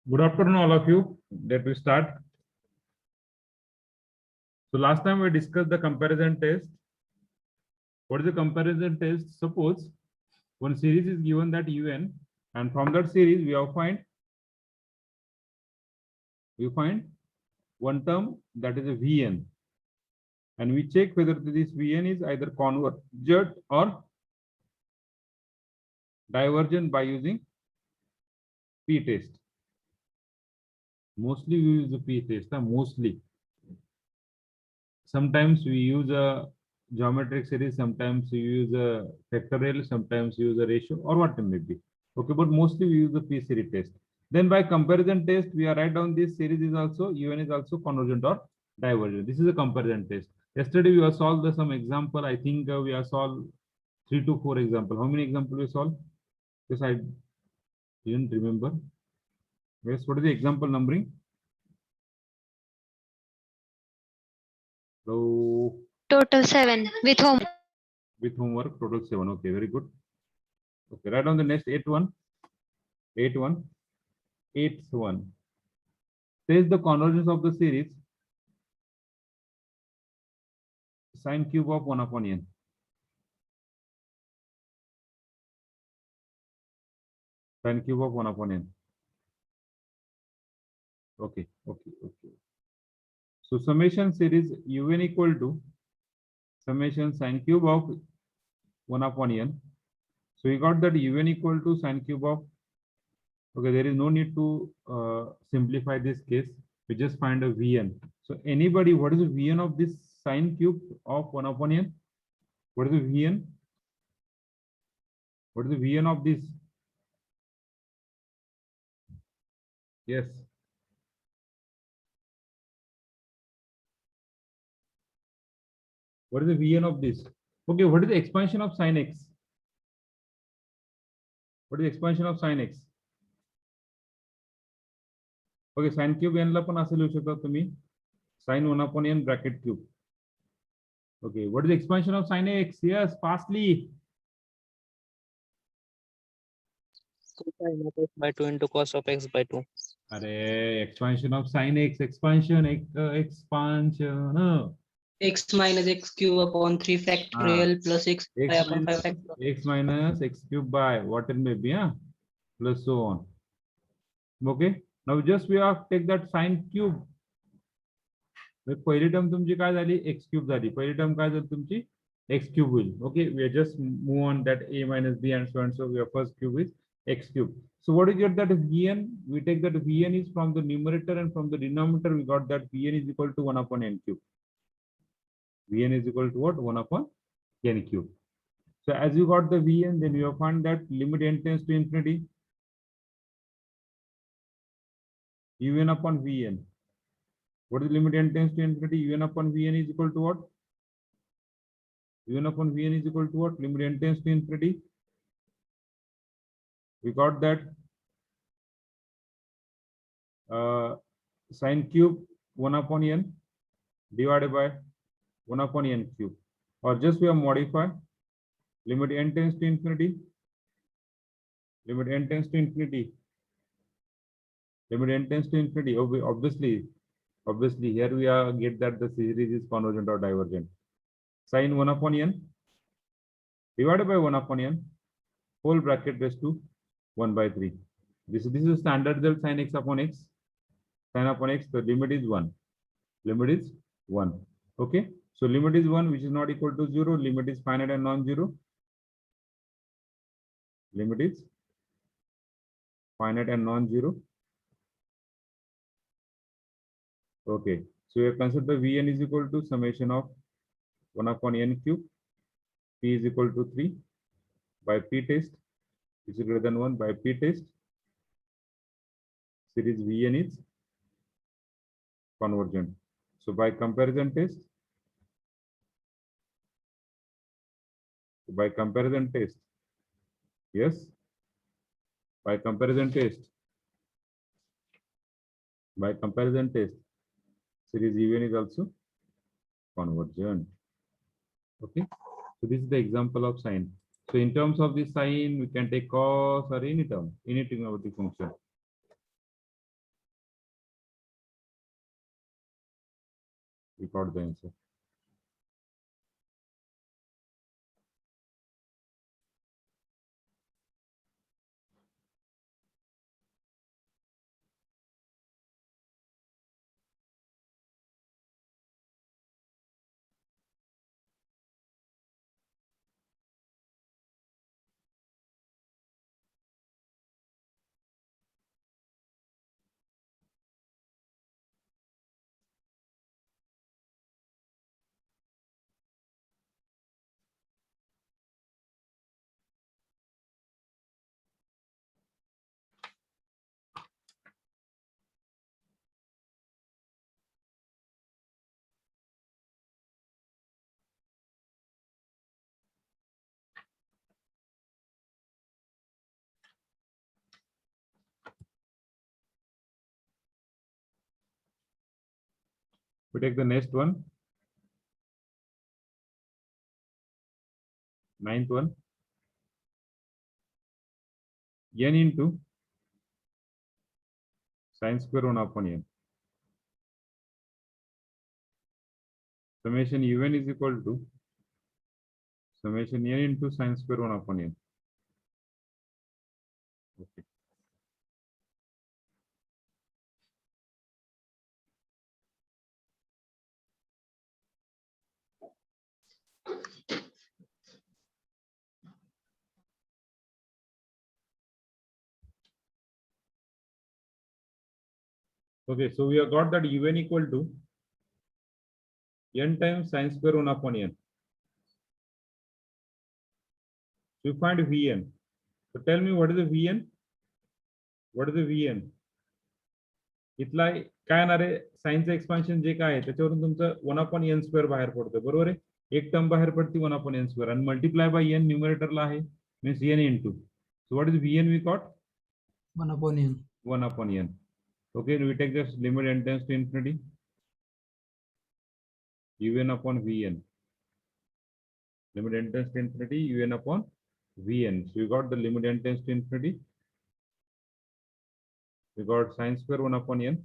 Good afternoon, all of you. Let me start. So last time we discussed the comparison test. What is the comparison test? Suppose one series is given that UN, and from that series we find one term that is a VN, and we check whether this VN is either convergent or divergent by using p-test. Mostly we use the p-test. Mostly. Sometimes we use a geometric series, sometimes we use a factorial, sometimes we use a ratio, or what it may be. Okay, but mostly we use the p-series test. Then by comparison test, we are write down this series is also UN is also convergent or divergent. This is a comparison test. Yesterday we have solved some example. I think we have solved 3 to 4 example. How many examples we solved? Yes, I didn't remember. Yes, what is the example numbering? So Total 7 with home. with homework, total 7. Okay, very good. Okay, write down the next 8 1. Says the convergence of the series sine cube of 1 upon n. Sine cube of 1 upon n. Okay. So summation series UN equal to summation sine cube of 1 upon n. So we got that UN equal to sine cube of. Okay, there is no need to simplify this case. We just find a Vn. So anybody, what is the Vn of this sine cube of 1 upon n? What is the Vn? What is the Vn of this? Yes. What is the Vn of this? Okay, what is the expansion of sine x? What is the expansion of sine x? Okay, sine cube n ला पण असे लिहू शकता तुम्ही sin 1 upon n bracket cube. Okay, what is the expansion of sine x? Yes, fastly. Sin of x by 2 into cos of x by 2. Array, expansion of sine x, expansion. X minus x cube upon 3 factorial plus x by X upon 5 minus factorial. x minus x cube by what it may be, plus so on. Okay, now just we have take that sine cube. पहिली term तुमची काय झाली x cube झाली. पहिली term काय झाली तुमची x cube होईल. Okay, we just move on that a minus b and so on. So your first cube is x cube. So what is that Vn? We take that Vn is from the numerator, and from the denominator we got that Vn is equal to 1 upon n cube. Vn is equal to what? 1 upon n cube. So as you got the Vn, then you have found that limit n tends to infinity. Un upon Vn. What is the limit n tends to infinity? Un upon Vn is equal to what? Un upon Vn is equal to what? Limit n tends to infinity. We got that sine cube 1 upon n divided by 1 upon n cube. Or just we have modified limit n tends to infinity. Limit n tends to infinity. Limit n tends to infinity. Obviously, here we are get that the series is convergent or divergent. Sine 1 upon n divided by 1 upon n whole bracket raised to 1 by 3. This is standard result sine x upon x. Sine upon x, the limit is 1. Limit is 1. Okay. So limit is 1, which is not equal to 0. Limit is finite and non-zero. Limit is finite and non-zero. Okay. So we have considered Vn is equal to summation of 1 upon n cube. P is equal to 3 by p test, which is greater than 1 by p test. Series Vn is convergent. So by comparison test, yes, by comparison test, series Vn is also convergent. Okay, so this is the example of sine. So in terms of the sine, we can take cos or any term, any trigonometric function. We got the answer. We take the next one. Ninth one. N into sine square 1 upon n. Summation un is equal to summation n into sine square 1 upon n. Okay. Okay, so we have got that un equal to n times sine square 1 upon n. So you find Vn. So tell me what is the Vn? What is the Vn? इथला काय येणार आहे साइनचं expansion जे काय आहे त्याच्यावरून तुमचं 1 upon N square बाहेर पडतं बरोबर आहे एक टर्म बाहेर पडते 1 अपॉन एन स्क्वेअर आणि मल्टिप्लाय बाय एन न्यूमरेटरला आहे means N into so what is Vn we got 1 upon n. 1 upon n. Okay, we take this limit n tends to infinity. Un upon Vn. Limit n tends to infinity. Un upon Vn. So you got the limit n tends to infinity. We got sine square 1 upon n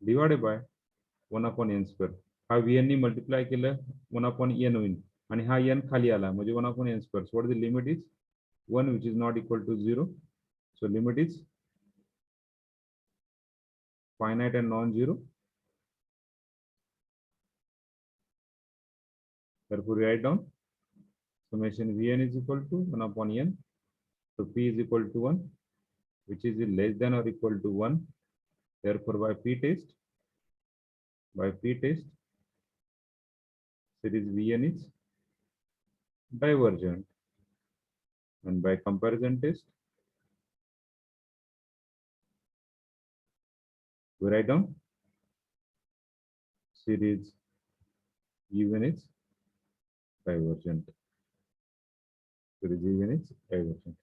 divided by 1 upon n square. हा Vn नी multiply केलं 1 upon n होईल आणि हा n खाली आला म्हणजे 1 upon n square. So what is the limit is 1 which is not equal to 0. So limit is finite and non-zero. Therefore, we write down summation Vn is equal to 1 upon n. So P is equal to 1, which is less than or equal to 1. Therefore, by P test, series Vn is divergent. And by comparison test, we write down series Un is divergent. Series Un is divergent.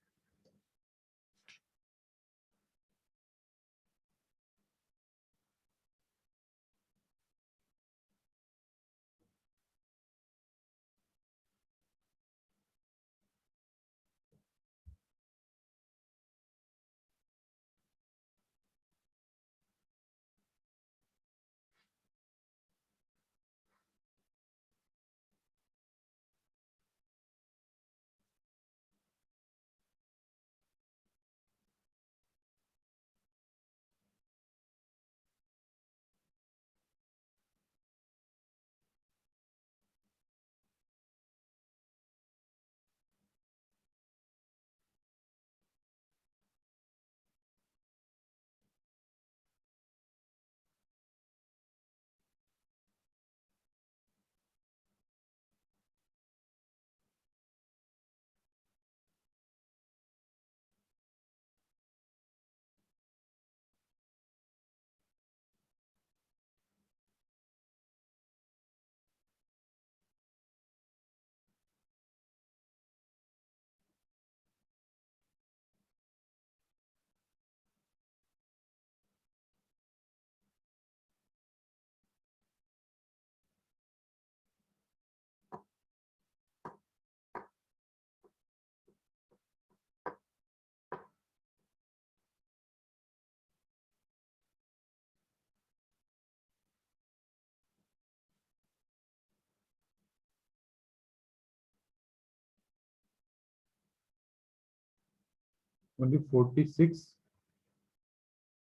only 46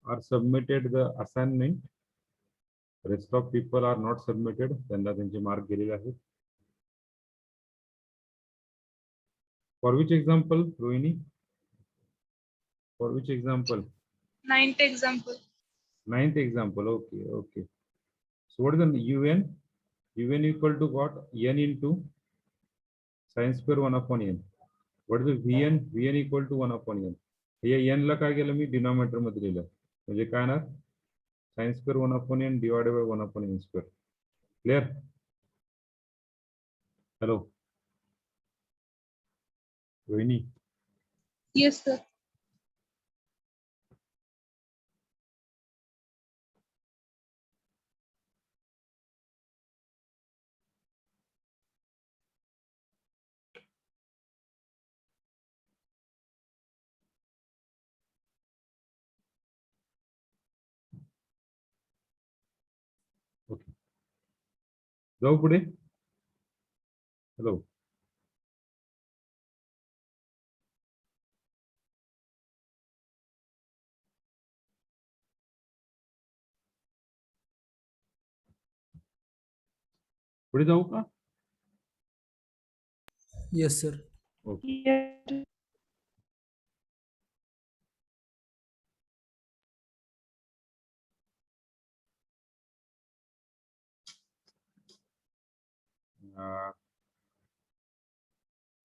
are submitted the assignment. Rest of people are not submitted. त्यांना त्यांचे mark गेलेले आहेत. For which example, Rohini? For which example? Ninth example. Ninth example. Okay, okay. So what is the UN? UN equal to what? N into sin square 1 upon n. What is the VN? VN equal to 1 upon n. या n ला काय केलं मी denominator मध्ये लिहिलं म्हणजे काय ना sin square 1 upon n divided by 1 upon n square. Clear? Hello. Rohini. Yes, sir. Okay. जाऊ पुढे. Hello. पुढे जाऊ का? Yes, sir. Okay.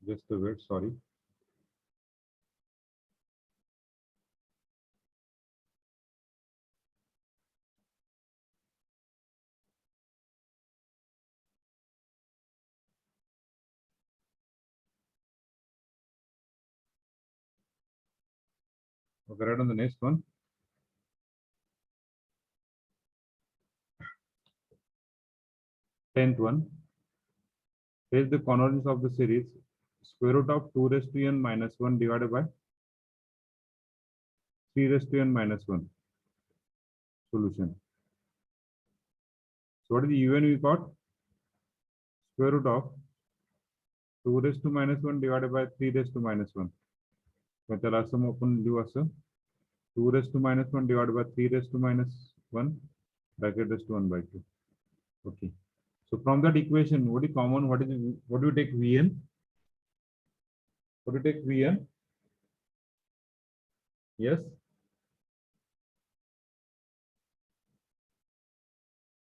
Just a wait, sorry. Okay, right on the next one. Tenth one. Here's the convergence of the series square root of 2 raised to n minus 1 divided by 3 raised to n minus 1 solution. So what is the UN we got? Square root of 2 raised to minus 1 divided by 3 raised to minus 1. So त्याला असं आपण लिहू असं 2 raised to minus 1 divided by 3 raised to minus 1 bracket raised to 1 by 2. Okay. So from that equation, what is common? What do you take Vn? What do you take Vn? Yes.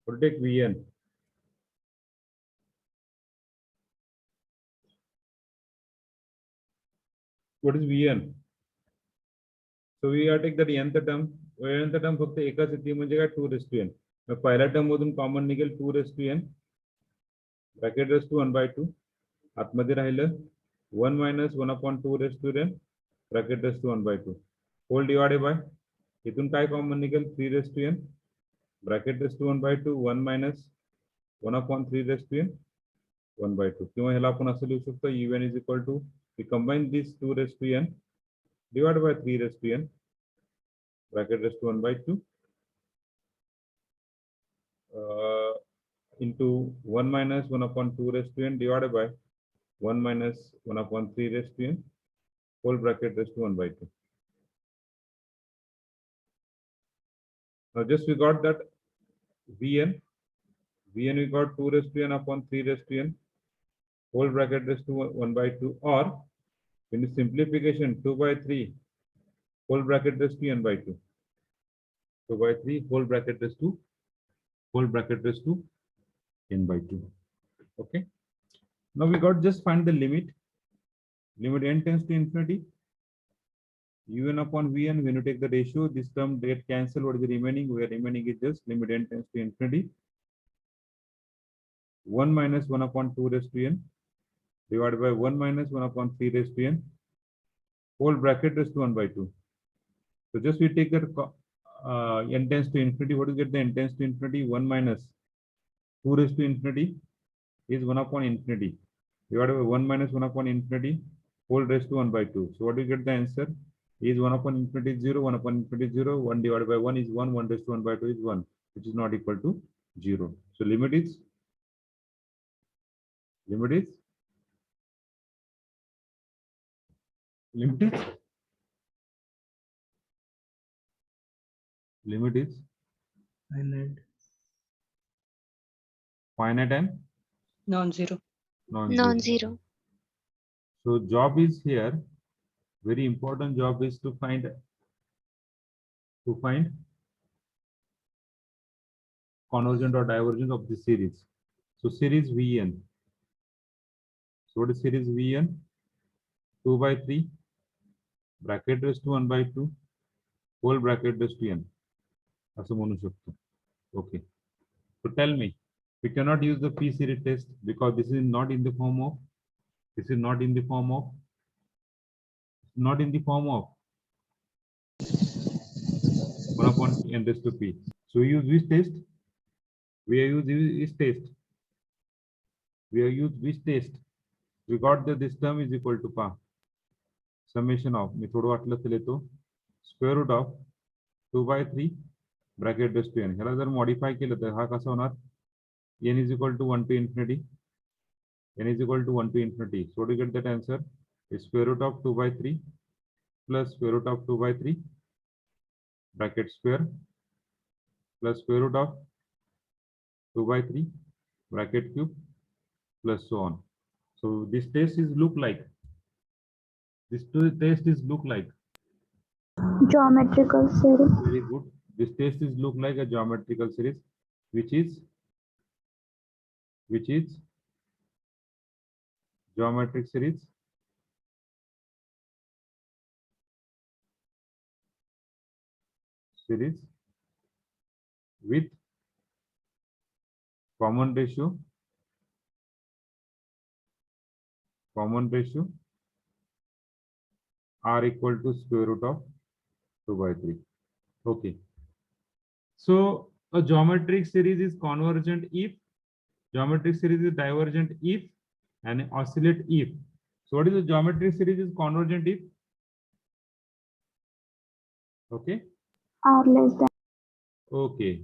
What do you take Vn? What is Vn? So we are take that nth term. nth term फक्त एकच येते म्हणजे काय 2 raised to n. मग पहिल्या term मधून common निघेल 2 raised to n bracket raised to 1 by 2. आतमध्ये राहिलं 1 minus 1 upon 2 raised to n bracket raised to 1 by 2. Whole divided by इथून काय कॉमन निघेल 3 raised to n bracket raised to 1 by 2 1 minus 1 upon 3 raised to n 1 by 2. किंवा ह्याला आपण असं लिहू शकतो un is equal to we combine this 2 raised to n divided by 3 raised to n bracket raised to 1 by 2 into 1 minus 1 upon 2 raised to n divided by 1 minus 1 upon 3 raised to n whole bracket raised to 1 by 2. Now just we got that Vn we got 2 raised to n upon 3 raised to n whole bracket raised to 1 by 2, or in the simplification 2 by 3 whole bracket raised to n by 2. 2 by 3 whole bracket raised to n by 2. Okay. Now we got just find the limit. Limit n tends to infinity. Un upon Vn, when you take the ratio, this term get cancelled. What is the remaining? Where remaining is just limit n tends to infinity. 1 minus 1 upon 2 raised to n divided by 1 minus 1 upon 3 raised to n whole bracket raised to 1 by 2. So just we take that n tends to infinity. What is get the n tends to infinity? 1 minus 2 raised to infinity is 1 upon infinity divided by 1 minus 1 upon infinity whole raised to 1 by 2. So what do you get the answer? Is 1 upon infinity 0, 1 upon infinity 0, 1 divided by 1 is 1, 1 raised to 1 by 2 is 1, which is not equal to 0. So limit is limit is finite, finite and Non-zero. non-zero. Non-zero. So job is here. Very important job is to find convergent or divergent of the series. So series Vn. So what is series Vn? 2 by 3 bracket raised to 1 by 2 whole bracket raised to n. असं म्हणू शकतो. Okay. So tell me, we cannot use the P series test because this is not in the form of 1 upon n raised to p. So we use which test? We use which test? We got that this term is equal to pa summation of मी थोडं वाटलं तर लेतो square root of 2 by 3 bracket raised to n. ह्याला जर modify केलं तर हा कसा होणार? n is equal to 1 to infinity. n is equal to 1 to infinity. So to get that answer is square root of 2 by 3 plus square root of 2 by 3 bracket square plus square root of 2 by 3 bracket cube plus so on. So this test is look like Geometrical series. very good. This test is look like a geometrical series, which is geometric series with common ratio r equal to square root of 2 by 3. Okay. So a geometric series is convergent if, geometric series is divergent if, and oscillate if. So what is the geometric series is convergent if? Okay. R less than. Okay.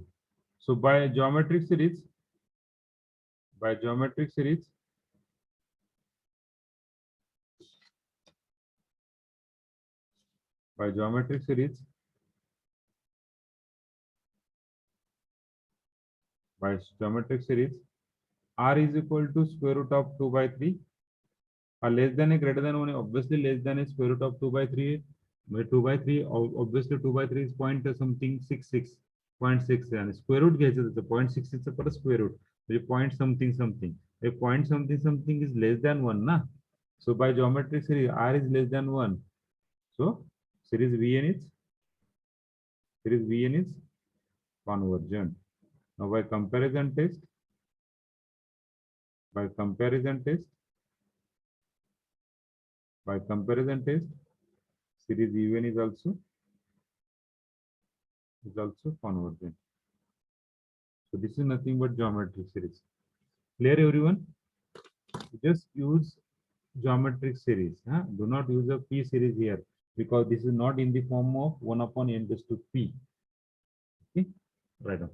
So by geometric series, r is equal to square root of 2 by 3. Less than a greater than 1, obviously less than a square root of 2 by 3. 2 by 3, obviously 2 by 3 is point something 66, 0.6 and square root घ्यायचं त्याचं 0.66 चं परत square root म्हणजे point something something. A point something something is less than 1 ना. So by geometric series r is less than 1. So series Vn is convergent. Now by comparison test, series Vn is also convergent. So this is nothing but geometric series. Clear everyone? Just use geometric series. Huh? Do not use a P series here because this is not in the form of 1 upon n raised to p. Okay, right on.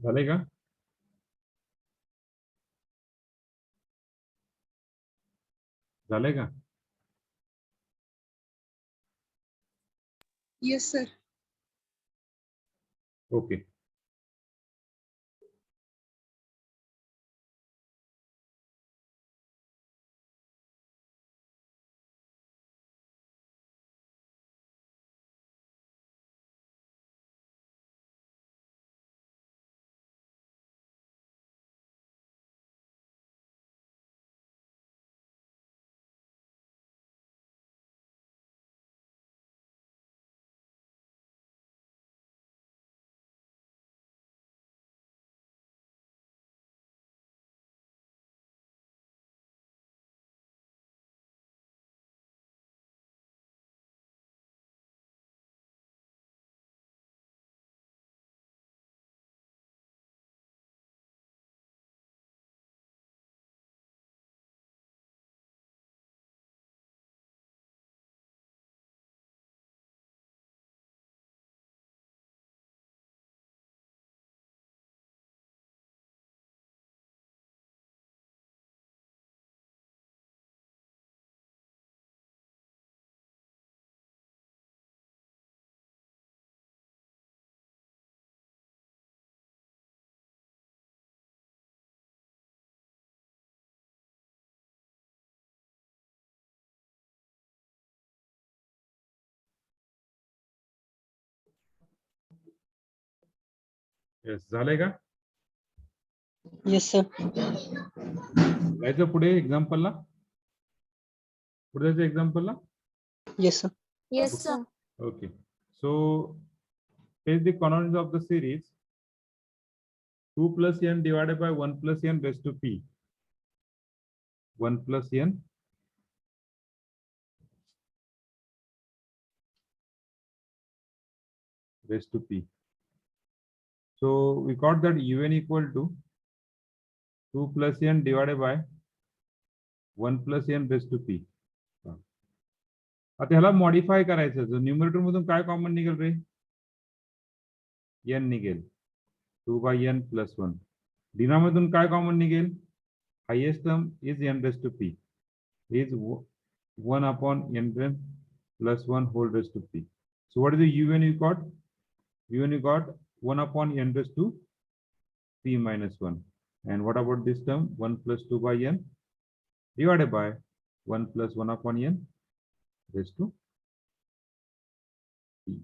झाले का? झाले का? Yes, sir. Okay. Yes, झाले का? Yes, sir. जायचं पुढे एक्झाम्पलला. पुढे जायचं एक्झाम्पलला. Yes, sir. Yes, sir. Okay. So take the convergence of the series 2 plus n divided by 1 plus n raised to p. 1 plus n raised to p. So we got that un equal to 2 plus n divided by 1 plus n raised to p. आता ह्याला modify करायचं. जो numerator मधून काय common निघेल रे? n निघेल. 2 by n plus 1. Denominator काय कॉमन निघेल? Highest term is n raised to p. Is 1 upon n plus 1 whole raised to p. So what is the un you got? Un you got 1 upon n raised to p minus 1. And what about this term? 1 plus 2 by n divided by 1 plus 1 upon n raised to p.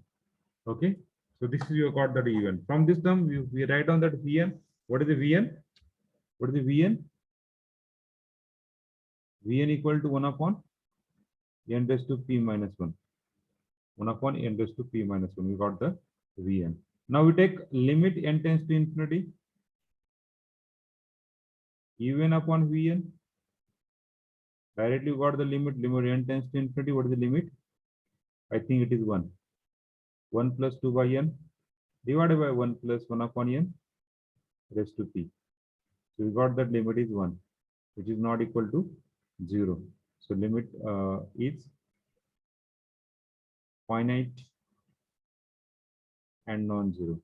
Okay. So this is you got that un. From this term, we write down that vn. What is the vn? What is the vn? Vn equal to 1 upon n raised to p minus 1. 1 upon n raised to p minus 1. We got the vn. Now we take limit n tends to infinity. Un upon vn. Directly we got the limit n tends to infinity. What is the limit? I think it is 1. 1 plus 2 by n divided by 1 plus 1 upon n raised to p. So we got that limit is 1, which is not equal to 0. So limit is finite and non-zero.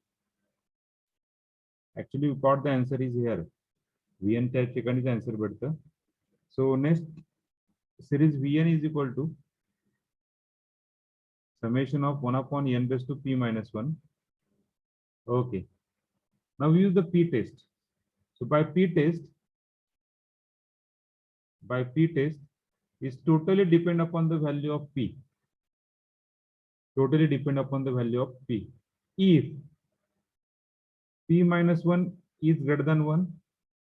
Actually, we got the answer is here. Vn type second is answer better. So next series Vn is equal to summation of 1 upon n raised to p minus 1. Okay. Now we use the p test. So by p test is totally depend upon the value of p. Totally depend upon the value of p. If p minus 1 is greater than 1,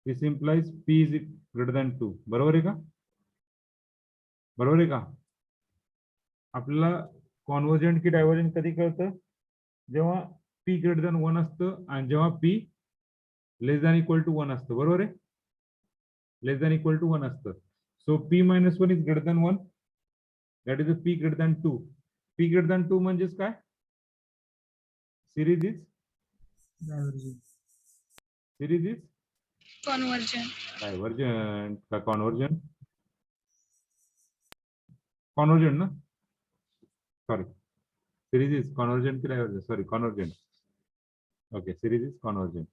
this implies p is greater than 2. बरोबर आहे का? बरोबर आहे का? आपल्याला convergent की divergent कधी कळतं? जेव्हा p ग्रेटर दॅन 1 असतं आणि जेव्हा p less than equal to 1 असतं. बरोबर आहे? लेस दॅन इक्वल टू 1 असतं. सो p minus 1 is greater than 1. That is a p greater than 2. p greater than 2 म्हणजेच काय? Series is Divergent. Convergent. divergent का convergent? Convergent ना? Sorry. Series is convergent की divergent? Sorry, convergent. Okay, series is convergent.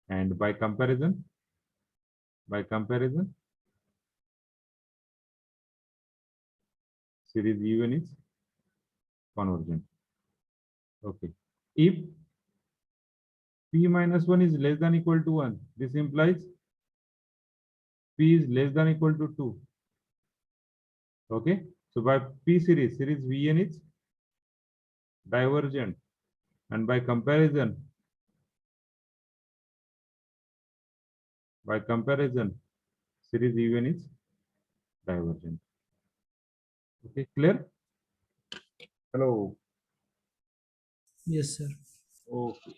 and by comparison, series even is convergent. Okay. If p minus 1 is less than equal to 1, this implies p is less than equal to 2. Okay. So by p series Vn is divergent, and by comparison, series even is divergent. Okay, clear? Hello. Yes, sir. Okay.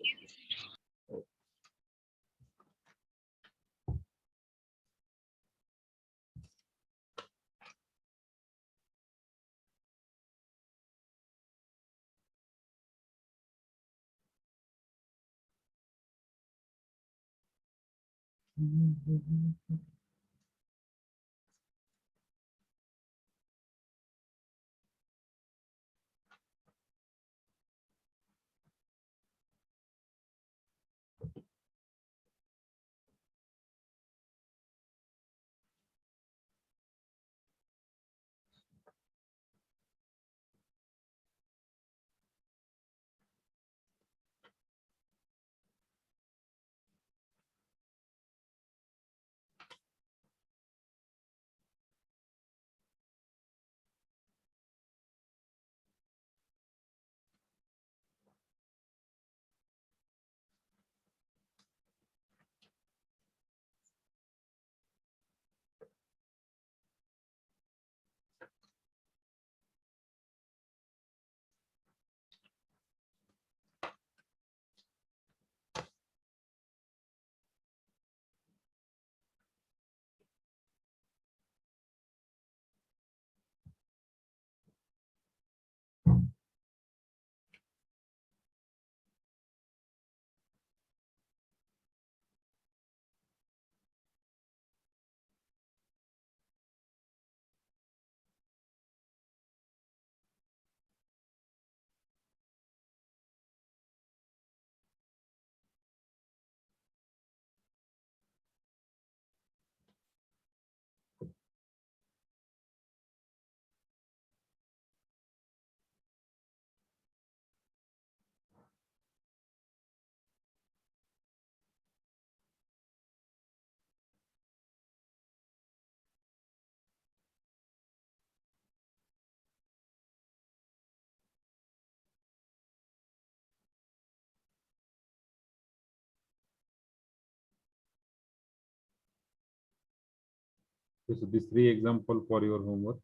So these 3 example for your homework.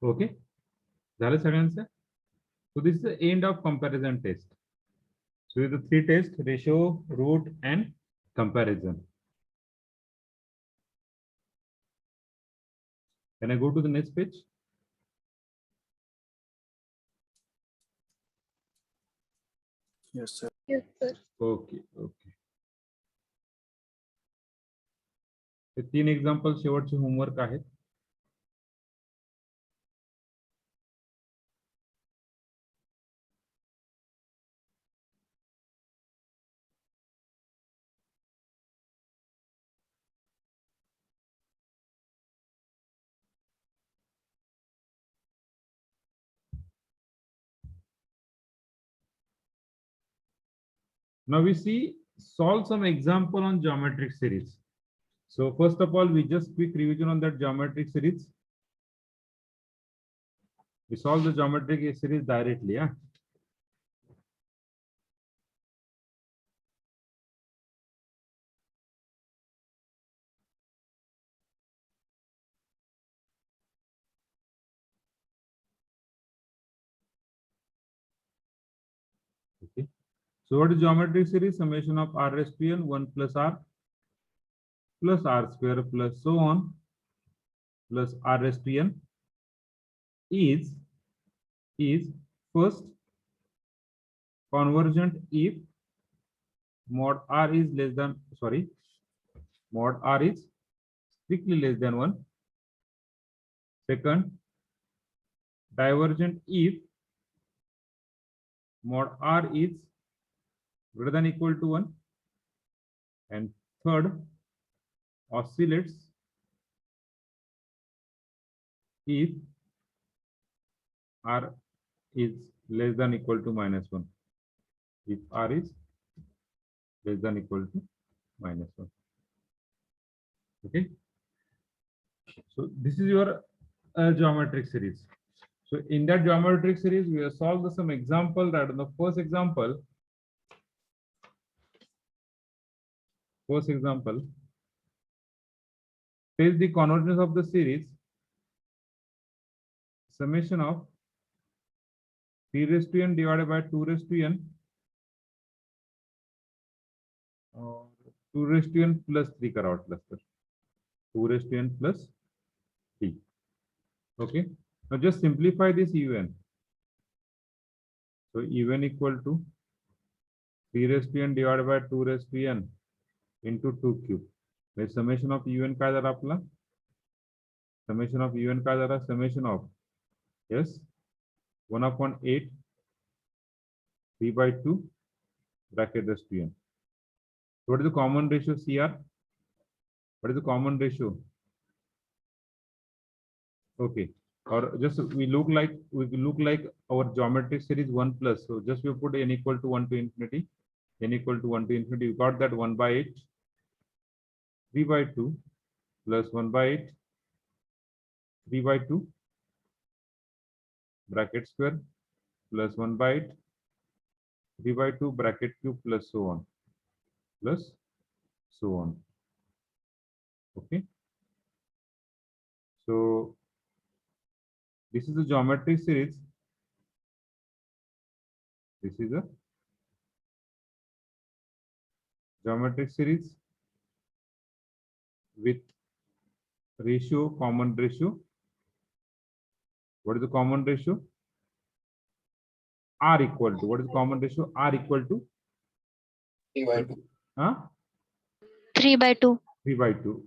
Okay. झालं सगळ्यांचं? So this is the end of comparison test. So the 3 tests: ratio, root, and comparison. Can I go to the next page? Yes, sir. Okay. Hey 3 example शेवटचे homework आहेत. Now we see solve some example on geometric series. So first of all, we just quick revision on that geometric series. We solve the geometric series directly, yeah. Okay. So what is geometric series? Summation of r raised to n 1 plus r square plus so on plus r raised to n is first convergent if mod r is less than mod r is strictly less than 1. Second, divergent if mod r is greater than equal to 1. And third, oscillates if r is less than equal to -1. If r is less than equal to -1. Okay. So this is your geometric series. So in that geometric series, we have solved some example. That in the first example tells the convergence of the series summation of 3 raised to n divided by 2 raised to n or 2 raised to n plus 3 करा वाटलं तर 2 raised to n plus 3. Okay. Now just simplify this un. So un equal to 3 raised to n divided by 2 raised to n into 2 cube. The summation of un काय झाला आपला? Summation of un काय झाला? Summation of yes 1/8 3/2 bracket raised to n. What is the common ratio CR? What is the common ratio? Okay. Or just we look like our geometric series 1 plus. So just we put n equal to 1 to infinity. N equal to 1 to infinity. You got that 1/8 3/2 plus 1/8 3/2 bracket square plus 1/8 3/2 bracket cube plus so on. Okay. So this is a geometric series. This is a geometric series with ratio, common ratio. What is the common ratio? R equal to, what is the common ratio? R equal to 3/2. 3/2. 3/2.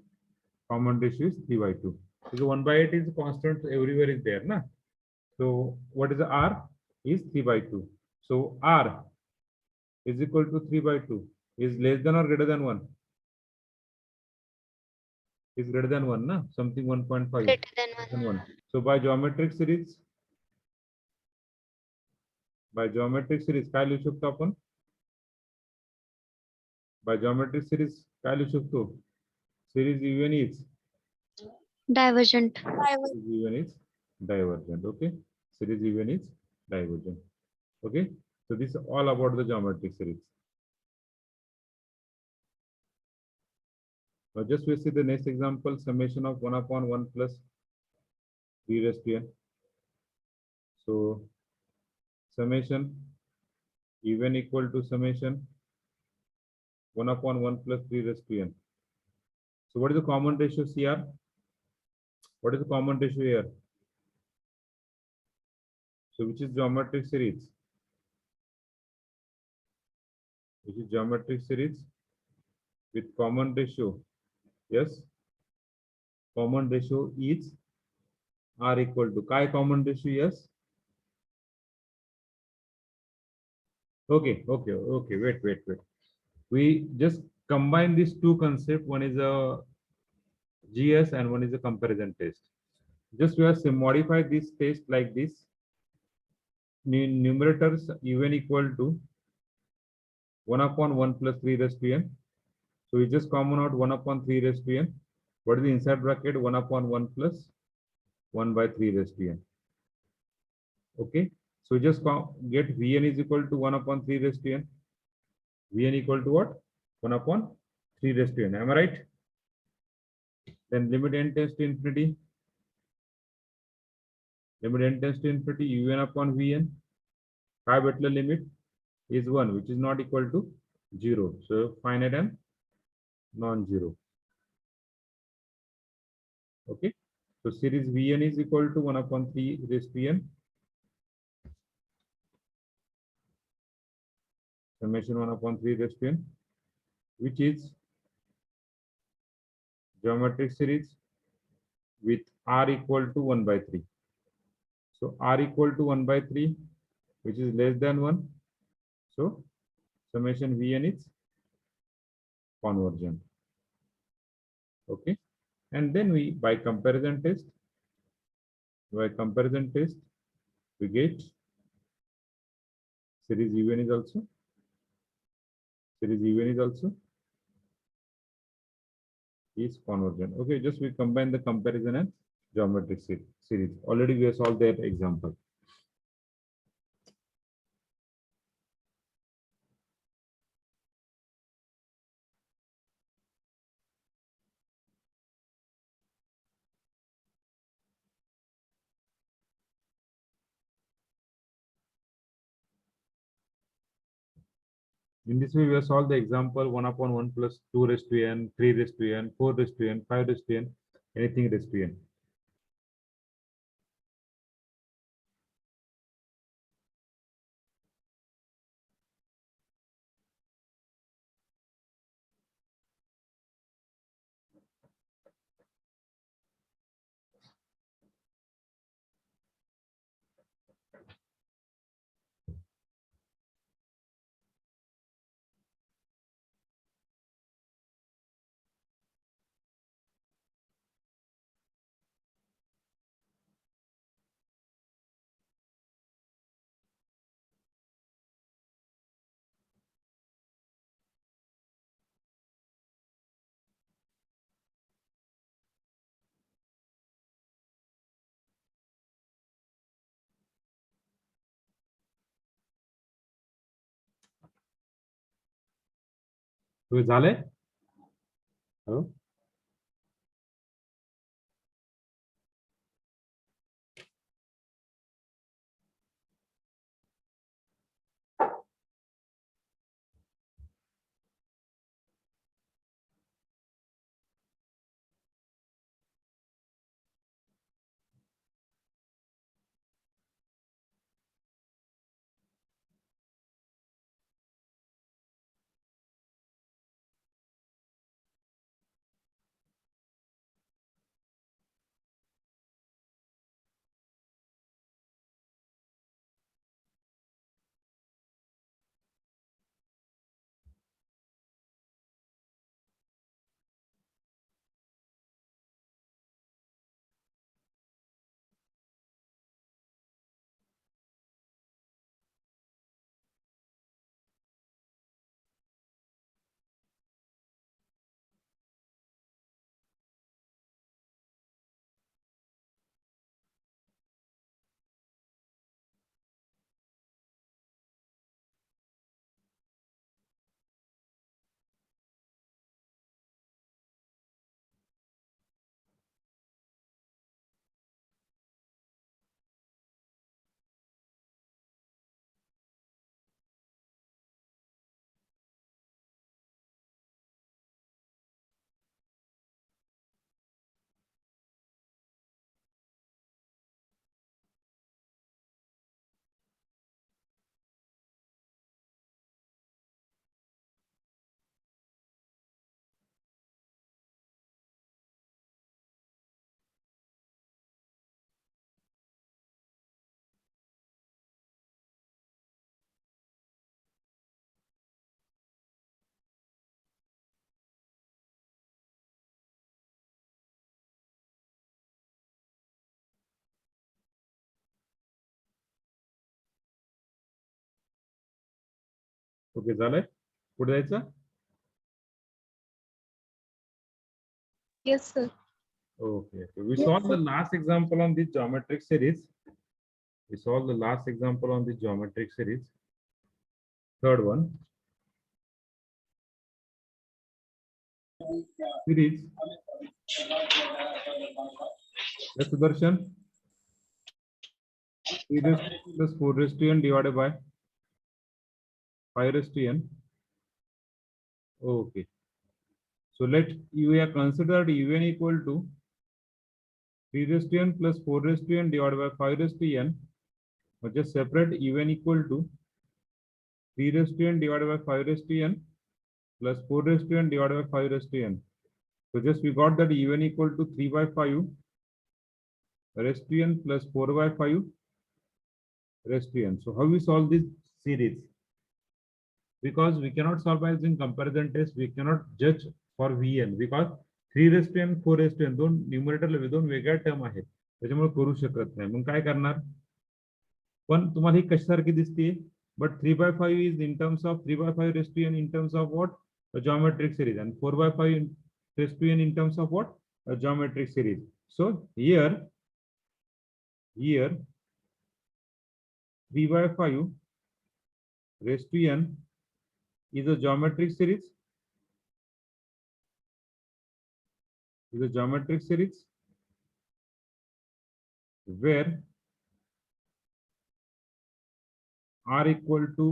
Common ratio is 3/2. So 1/8 is constant, everywhere is there, na? So what is the R? Is 3/2. So R is equal to 3/2. Is less than or greater than 1? Is greater than 1, na? Something 1.5. Greater than 1. So by geometric series काय लिहू शकतो आपण? By geometric series काय लिहू शकतो? Series even is Divergent. even is divergent. Okay. Series even is divergent. Okay. So this is all about the geometric series. Now just we see the next example, summation of 1/1 plus 3 raised to n. So summation even equal to summation 1/1 plus 3 raised to n. So what is the common ratio CR? What is the common ratio here? So which is geometric series? Which is geometric series with common ratio? Yes. Common ratio is R equal to काय common ratio? Yes. Okay. Wait. We just combine these two concepts. One is a GS and one is a comparison test. Just we have to modify this test like this. Numerators UN equal to 1 upon 1 plus 3 raised to n. So we just common out 1 upon 3 raised to n. What is the inside bracket? 1 upon 1 plus 1 by 3 raised to n. Okay. So just get Vn is equal to 1 upon 3 raised to n. Vn equal to what? 1 upon 3 raised to n. Am I right? Then limit n tends to infinity. Limit n tends to infinity. Un upon Vn. High Butler limit is 1, which is not equal to 0. So finite and non-zero. Okay. So series Vn is equal to 1 upon 3 raised to n. Summation 1 upon 3 raised to n, which is geometric series with r equal to 1 by 3. So r equal to 1 by 3, which is less than 1. So summation Vn is convergent. Okay. And then we, by comparison test, we get series even is also is convergent. Okay, just we combine the comparison and geometric series. Already we have solved that example. In this way, we have solved the example 1 upon 1 plus 2 raised to n, 3 raised to n, 4 raised to n, 5 raised to n, anything raised to n. So झाले? Hello? Okay, झालंय? पुढे जायचं. Yes, sir. Okay. We solved the last example on this geometric series. We solved the last example on this geometric series. Third one. Series. Yes, Sudarshan. 3 raised to plus 4 raised to n divided by 5 raised to n. Okay. So let we are considered un equal to 3 raised to n plus 4 raised to n divided by 5 raised to n. Or just separate un equal to 3 raised to n divided by 5 raised to n plus 4 raised to n divided by 5 raised to n. So just we got that un equal to 3 by 5 raised to n plus 4 by 5 raised to n. So how we solve this series? Because we cannot solve by using comparison test, we cannot judge for vn because 3 raised to n 4 raised to n दोन न्यूमरेटरला दोन वेगळ्या term आहेत, त्याच्यामुळे करू शकत नाही. मग काय करणार? पण तुम्हाला ही कशासारखी दिसते? But 3 by 5 is in terms of 3 by 5 raised to n in terms of what? A geometric series, and 4 by 5 raised to n in terms of what? A geometric series. So here 3 by 5 raised to n is a geometric series. Is a geometric series where r equal to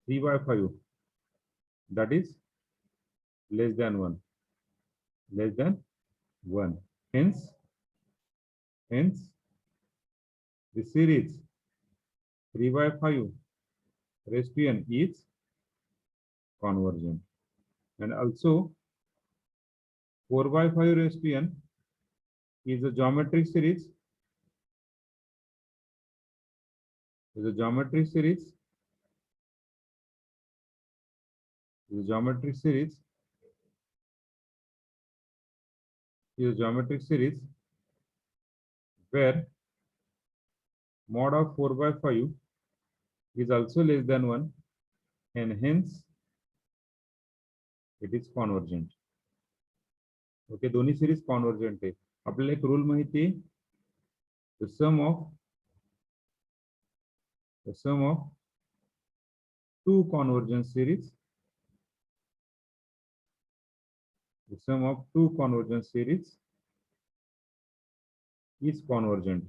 3 by 5, that is less than 1, less than 1. Hence the series 3 by 5 raised to n is convergent, and also 4 by 5 raised to n is a geometric series. Is a geometric series. Is a geometric series. Is a geometric series where mod of 4 by 5 is also less than 1, and hence it is convergent. Okay, दोन्ही series convergent आहे. आपल्याला एक rule माहिती आहे, the sum of two convergent series, the sum of two convergent series is convergent.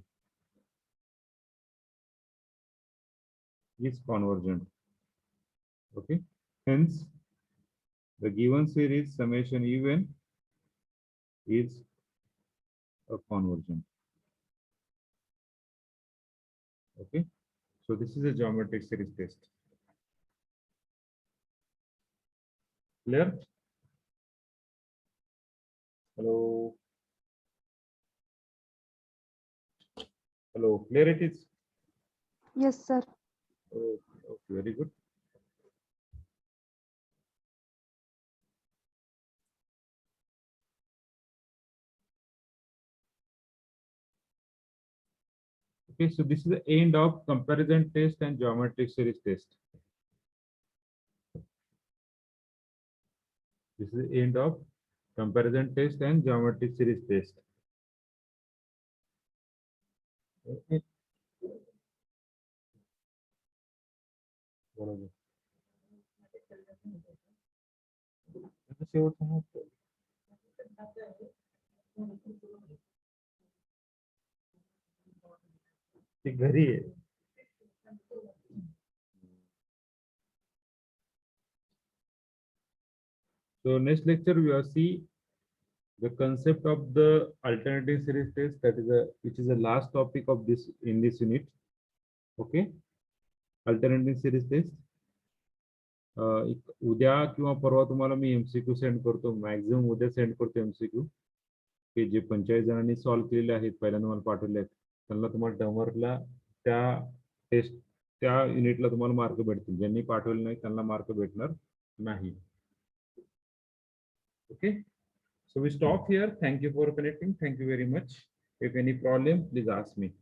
Okay, hence the given series summation even is a convergent. Okay, so this is a geometric series test. Clear? Hello. Hello, clear it is? Yes, sir. Okay, very good. Okay, so this is the end of comparison test and geometric series test. This is the end of comparison test and geometric series test. Okay. ती घरी आहे. So next lecture we will see the concept of the alternative series test, that is which is the last topic of this in this unit. Okay, alternative series test. उद्या किंवा परवा तुम्हाला मी MCQ send करतो, maximum उद्या send करतो MCQ, की जे 45 जणांनी solve केलेले आहेत, पहिल्यांदा मला पाठवले आहेत, त्यांना तुम्हाला डमरला त्या टेस्ट त्या युनिटला तुम्हाला मार्क भेटतील. ज्यांनी पाठवले नाही त्यांना मार्क भेटणार नाही. Okay, so we stop here. Thank you for connecting. Thank you very much. If any problem, please ask me.